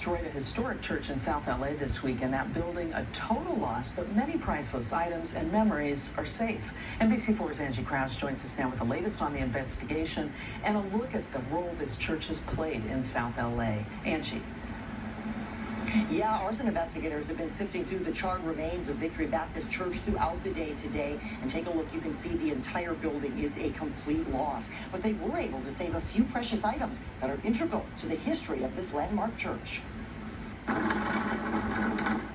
Destroyed a historic church in South LA this week, and that building a total loss, but many priceless items and memories are safe. NBC4's Angie Krause joins us now with the latest on the investigation and a look at the role this church has played in South LA. Angie. Yeah, arson investigators have been sifting through the charred remains of Victory Baptist Church throughout the day today. And take a look, you can see the entire building is a complete loss. But they were able to save a few precious items that are integral to the history of this landmark church.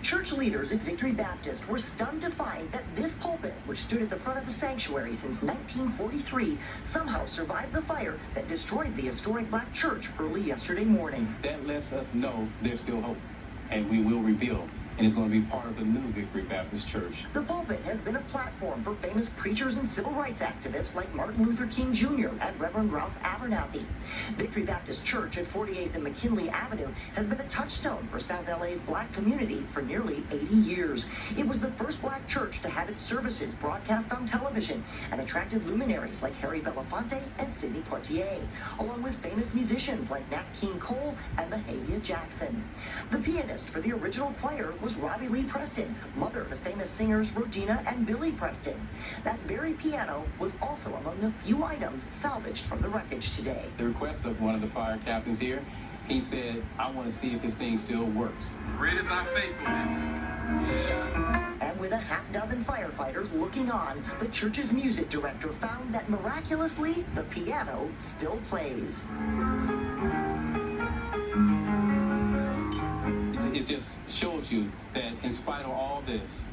Church leaders at Victory Baptist were stunned to find that this pulpit, which stood at the front of the sanctuary since 1943, somehow survived the fire that destroyed the historic black church early yesterday morning. That lets us know there's still hope, and we will rebuild. And it's going to be part of the new Victory Baptist Church. The pulpit has been a platform for famous preachers and civil rights activists like Martin Luther King Jr. and Reverend Ralph Abernathy. Victory Baptist Church at 48th and McKinley Avenue has been a touchstone for South LA's black community for nearly 80 years. It was the first black church to have its services broadcast on television and attracted luminaries like Harry Belafonte and Sidney Poitier, along with famous musicians like Nat King Cole and Mahalia Jackson. The pianist for the original choir was Robbie Lee Preston, mother to famous singers Rodina and Billy Preston. That very piano was also among the few items salvaged from the wreckage today. The request of one of the fire captains here, he said, I want to see if this thing still works. Great is our faithfulness. Yeah. And with a half dozen firefighters looking on, the church's music director found that miraculously, the piano still plays. It just shows you that in spite of all this,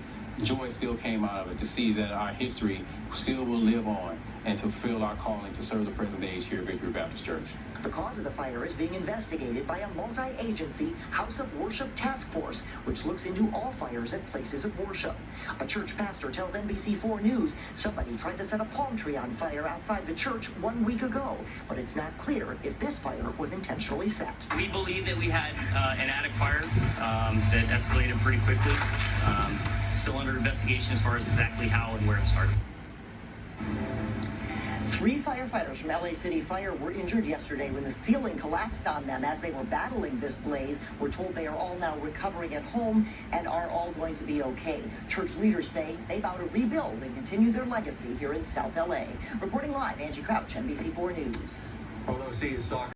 joy still came out of it, to see that our history still will live on and to fulfill our calling to serve the present age here at Victory Baptist Church. The cause of the fire is being investigated by a multi-agency House of Worship task force, which looks into all fires at places of worship. A church pastor tells NBC4 News somebody tried to set a palm tree on fire outside the church 1 week ago, but it's not clear if this fire was intentionally set. We believe that we had an attic fire that escalated pretty quickly. Still under investigation as far as exactly how and where it started. 3 firefighters from LA City Fire were injured yesterday when the ceiling collapsed on them as they were battling this blaze. We're told they are all now recovering at home and are all going to be okay. Church leaders say they vow to rebuild and continue their legacy here in South LA. Reporting live, Angie Crouch, NBC4 News. Although, see, soccer.